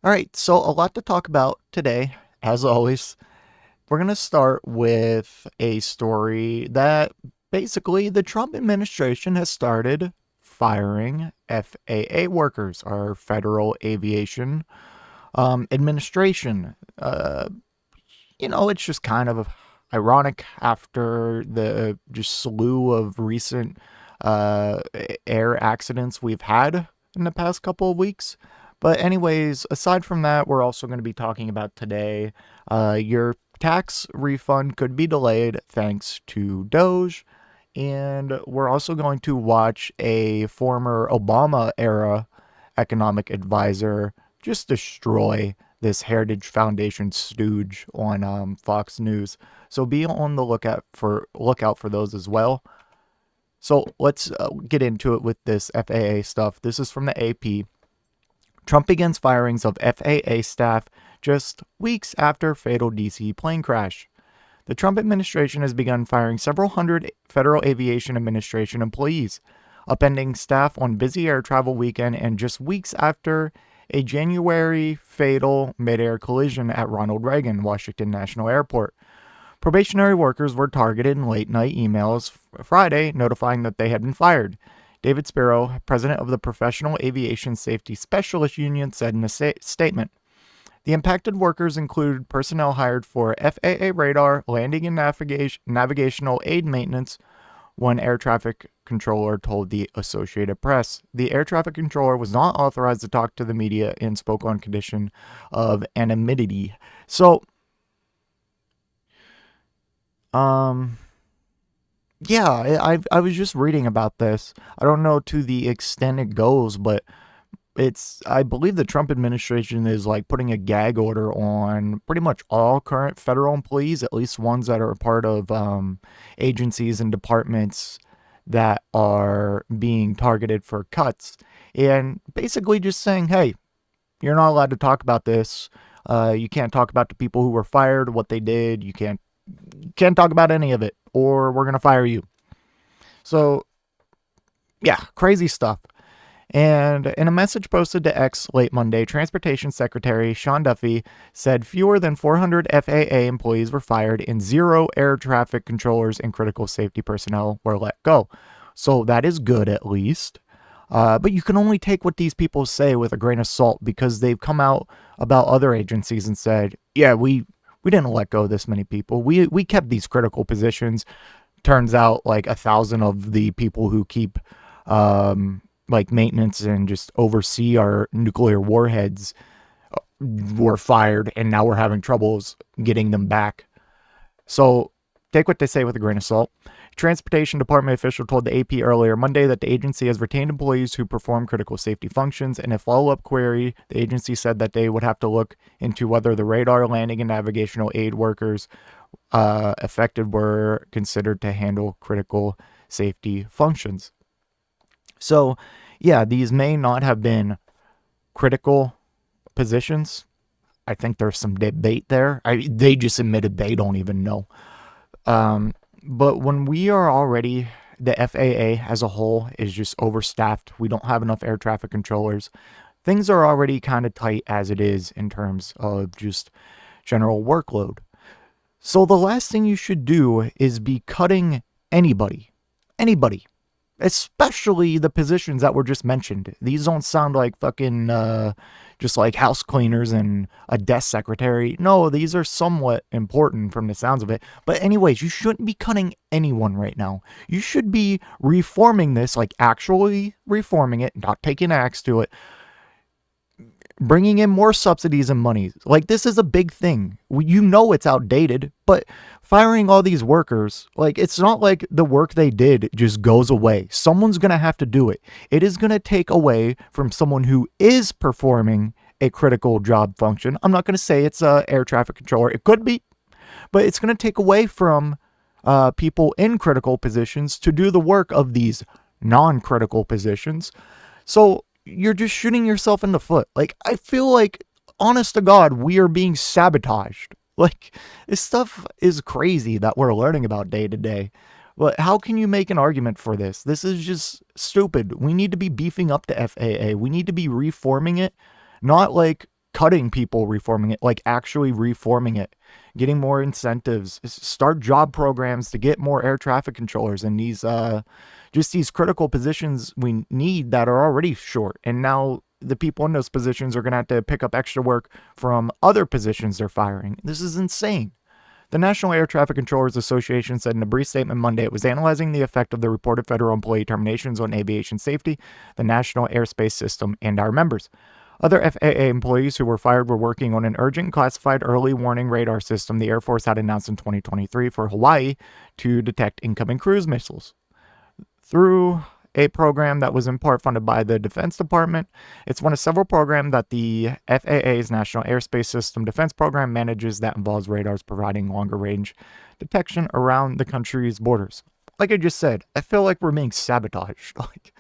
All right, so a lot to talk about today, as always. We're going to start with a story that basically the Trump administration has started firing FAA workers, our Federal Aviation Administration. It's just kind of ironic after the just slew of recent uh, air accidents we've had in the past couple of weeks. But, anyways, aside from that, we're also going to be talking about today your tax refund could be delayed thanks to Doge. And we're also going to watch a former Obama era economic advisor just destroy this Heritage Foundation stooge on Fox News. So be on the lookout for those as well. So let's get into it with this FAA stuff. This is from the AP. Trump begins firings of FAA staff just weeks after fatal DC plane crash. The Trump administration has begun firing several hundred Federal Aviation Administration employees, upending staff on busy air travel weekend and just weeks after a January fatal mid-air collision at Ronald Reagan Washington National Airport. Probationary workers were targeted in late-night emails Friday notifying that they had been fired. David Spiro, president of the Professional Aviation Safety Specialist Union, said in a statement. The impacted workers included personnel hired for FAA radar, landing and navigational aid maintenance, one air traffic controller told the Associated Press. The air traffic controller was not authorized to talk to the media and spoke on condition of anonymity. So, yeah, I was just reading about this. I don't know to the extent it goes, but I believe the Trump administration is like putting a gag order on pretty much all current federal employees, at least ones that are a part of agencies and departments that are being targeted for cuts, and basically just saying, hey, you're not allowed to talk about this. You can't talk about the people who were fired, what they did. You can't talk about any of it, or we're gonna fire you. So yeah, crazy stuff. And in a message posted to X late Monday, Transportation Secretary Sean Duffy said fewer than 400 FAA employees were fired and 0 air traffic controllers and critical safety personnel were let go. So that is good, at least. But you can only take what these people say with a grain of salt, because they've come out about other agencies and said, yeah, we didn't let go of this many people. We kept these critical positions. Turns out like 1,000 of the people who keep like maintenance and just oversee our nuclear warheads were fired, and now we're having troubles getting them back. So take what they say with a grain of salt. Transportation Department official told the AP earlier Monday that the agency has retained employees who perform critical safety functions. In a follow-up query, the agency said that they would have to look into whether the radar, landing, and navigational aid workers affected were considered to handle critical safety functions. So, yeah, these may not have been critical positions. I think there's some debate there. They just admitted they don't even know. But when we are already, the FAA as a whole is just overstaffed, we don't have enough air traffic controllers. Things are already kind of tight as it is in terms of just general workload. So the last thing you should do is be cutting anybody. Anybody. Especially the positions that were just mentioned. These don't sound like fucking just like house cleaners and a desk secretary. No, these are somewhat important from the sounds of it. But anyways, you shouldn't be cutting anyone right now. You should be reforming this, like actually reforming it, not taking an axe to it, bringing in more subsidies and money. Like, this is a big thing. You know it's outdated, but firing all these workers, like, it's not like the work they did just goes away. Someone's going to have to do it. It is going to take away from someone who is performing a critical job function. I'm not going to say it's a air traffic controller. It could be, but it's going to take away from people in critical positions to do the work of these non-critical positions. So you're just shooting yourself in the foot. Like, I feel like, honest to God, we are being sabotaged. Like, this stuff is crazy that we're learning about day to day. But how can you make an argument for this? This is just stupid. We need to be beefing up the FAA. We need to be reforming it, not like cutting people, reforming it, like actually reforming it, getting more incentives, start job programs to get more air traffic controllers and these just these critical positions we need that are already short. And now the people in those positions are going to have to pick up extra work from other positions they're firing. This is insane. The National Air Traffic Controllers Association said in a brief statement Monday it was analyzing the effect of the reported federal employee terminations on aviation safety, the national airspace system, and our members. Other FAA employees who were fired were working on an urgent classified early warning radar system the Air Force had announced in 2023 for Hawaii to detect incoming cruise missiles. Through a program that was in part funded by the Defense Department, it's one of several programs that the FAA's National Airspace System Defense Program manages that involves radars providing longer range detection around the country's borders. Like I just said, I feel like we're being sabotaged. Like,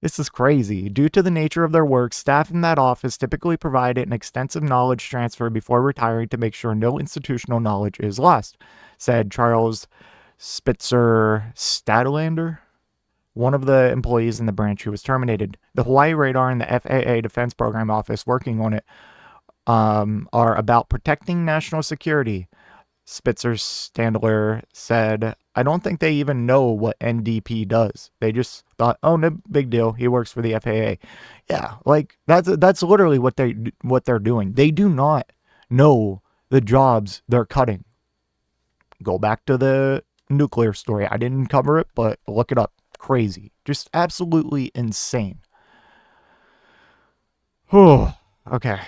this is crazy. Due to the nature of their work, staff in that office typically provided an extensive knowledge transfer before retiring to make sure no institutional knowledge is lost, said Charles Spitzer Stadlander, one of the employees in the branch who was terminated. The Hawaii radar and the FAA Defense Program Office working on it are about protecting national security. Spitzer Standler said, I don't think they even know what NDP does. They just thought, oh, no big deal. He works for the FAA. Yeah, like that's literally what they're doing. They do not know the jobs they're cutting. Go back to the nuclear story. I didn't cover it, but look it up. Crazy. Just absolutely insane. Okay.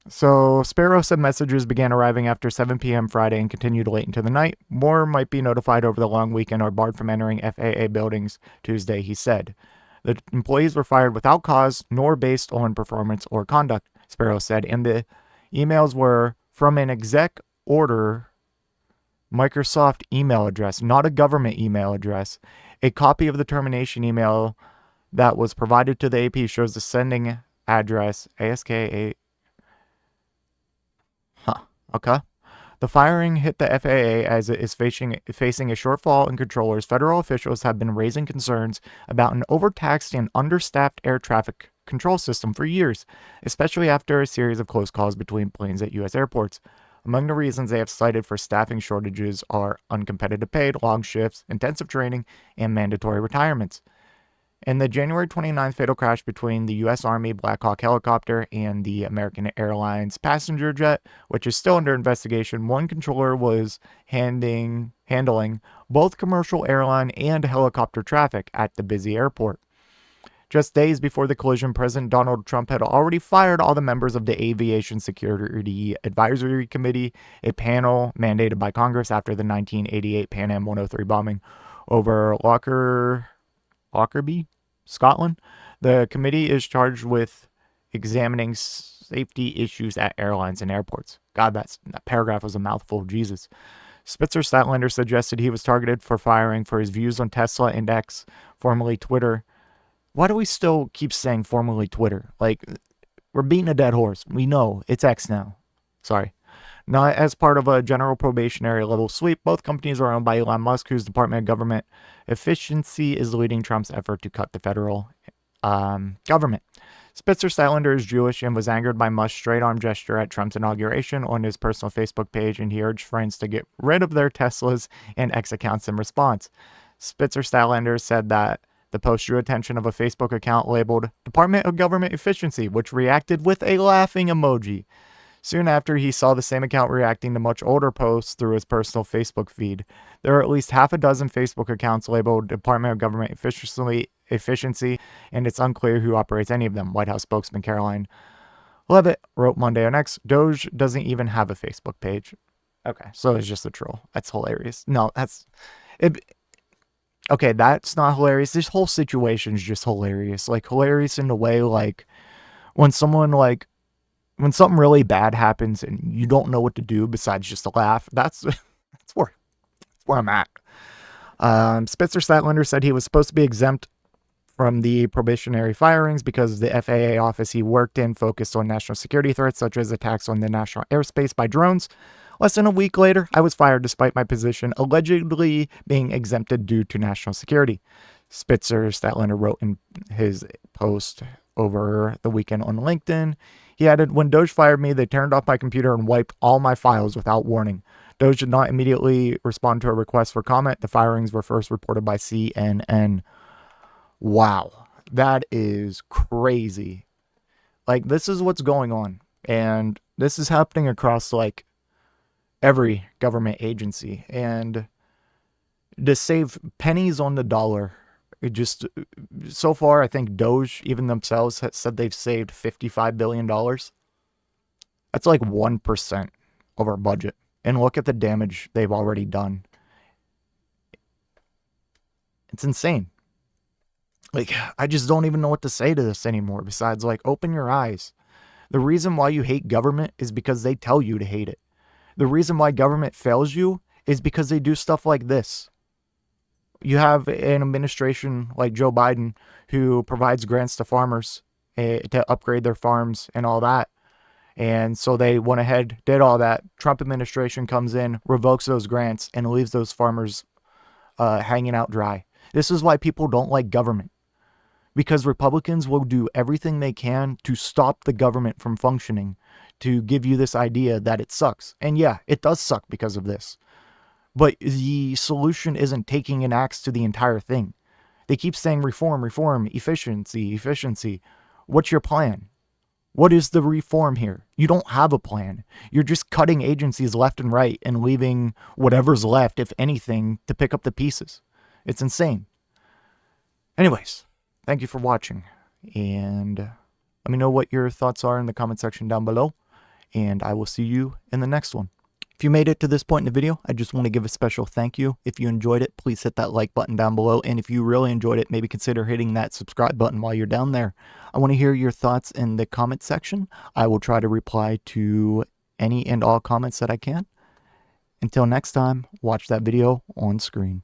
So Sparrow said messages began arriving after 7 p.m. Friday and continued late into the night. More might be notified over the long weekend or barred from entering FAA buildings Tuesday, he said. The employees were fired without cause nor based on performance or conduct, Sparrow said, and the emails were from an exec order Microsoft email address, not a government email address. A copy of the termination email that was provided to the AP shows the sending address, ASK8. Okay. The firing hit the FAA as it is facing a shortfall in controllers. Federal officials have been raising concerns about an overtaxed and understaffed air traffic control system for years, especially after a series of close calls between planes at U.S. airports. Among the reasons they have cited for staffing shortages are uncompetitive pay, long shifts, intensive training, and mandatory retirements. In the January 29th fatal crash between the U.S. Army Black Hawk helicopter and the American Airlines passenger jet, which is still under investigation, one controller was handling both commercial airline and helicopter traffic at the busy airport. Just days before the collision, President Donald Trump had already fired all the members of the Aviation Security Advisory Committee, a panel mandated by Congress after the 1988 Pan Am 103 bombing over Lockerbie, Scotland. The committee is charged with examining safety issues at airlines and airports. God, that paragraph was a mouthful. Jesus. Spitzer Statlander suggested he was targeted for firing for his views on Tesla and X, formerly Twitter. Why do we still keep saying formerly Twitter? Like, we're beating a dead horse. We know it's X now. Sorry. Not as part of a general probationary level sweep, both companies are owned by Elon Musk, whose Department of Government Efficiency is leading Trump's effort to cut the federal government. Spitzer Statlander is Jewish and was angered by Musk's straight-arm gesture at Trump's inauguration on his personal Facebook page, and he urged friends to get rid of their Teslas and X accounts in response. Spitzer Statlander said that the post drew attention of a Facebook account labeled Department of Government Efficiency, which reacted with a laughing emoji. Soon after, he saw the same account reacting to much older posts through his personal Facebook feed. There are at least half a dozen Facebook accounts labeled Department of Government Efficiency, and it's unclear who operates any of them, White House spokesman Caroline Leavitt wrote Monday on X. Doge doesn't even have a Facebook page. Okay, so it's just a troll. That's hilarious. No, that's... Okay, that's not hilarious. This whole situation is just hilarious. Like, hilarious in a way, like, when something really bad happens and you don't know what to do besides just to laugh, that's where I'm at. Spitzer Statlander said he was supposed to be exempt from the probationary firings because the FAA office he worked in focused on national security threats such as attacks on the national airspace by drones. Less than a week later, I was fired despite my position allegedly being exempted due to national security. Spitzer Statlander wrote in his post over the weekend on LinkedIn. He added, when Doge fired me, they turned off my computer and wiped all my files without warning. Doge did not immediately respond to a request for comment. The firings were first reported by CNN. Wow, that is crazy. Like, this is what's going on. And this is happening across, like, every government agency. And to save pennies on the dollar, it just, so far, I think Doge, even themselves, has said they've saved $55 billion. That's like 1% of our budget. And look at the damage they've already done. It's insane. Like, I just don't even know what to say to this anymore besides, like, open your eyes. The reason why you hate government is because they tell you to hate it. The reason why government fails you is because they do stuff like this. You have an administration like Joe Biden who provides grants to farmers to upgrade their farms and all that. And so they went ahead, did all that. Trump administration comes in, revokes those grants, and leaves those farmers hanging out dry. This is why people don't like government. Because Republicans will do everything they can to stop the government from functioning, to give you this idea that it sucks. And yeah, it does suck because of this. But the solution isn't taking an axe to the entire thing. They keep saying reform, reform, efficiency, efficiency. What's your plan? What is the reform here? You don't have a plan. You're just cutting agencies left and right and leaving whatever's left, if anything, to pick up the pieces. It's insane. Anyways, thank you for watching. And let me know what your thoughts are in the comment section down below. And I will see you in the next one. If you made it to this point in the video, I just want to give a special thank you. If you enjoyed it, please hit that like button down below. And if you really enjoyed it, maybe consider hitting that subscribe button while you're down there. I want to hear your thoughts in the comment section. I will try to reply to any and all comments that I can. Until next time, watch that video on screen.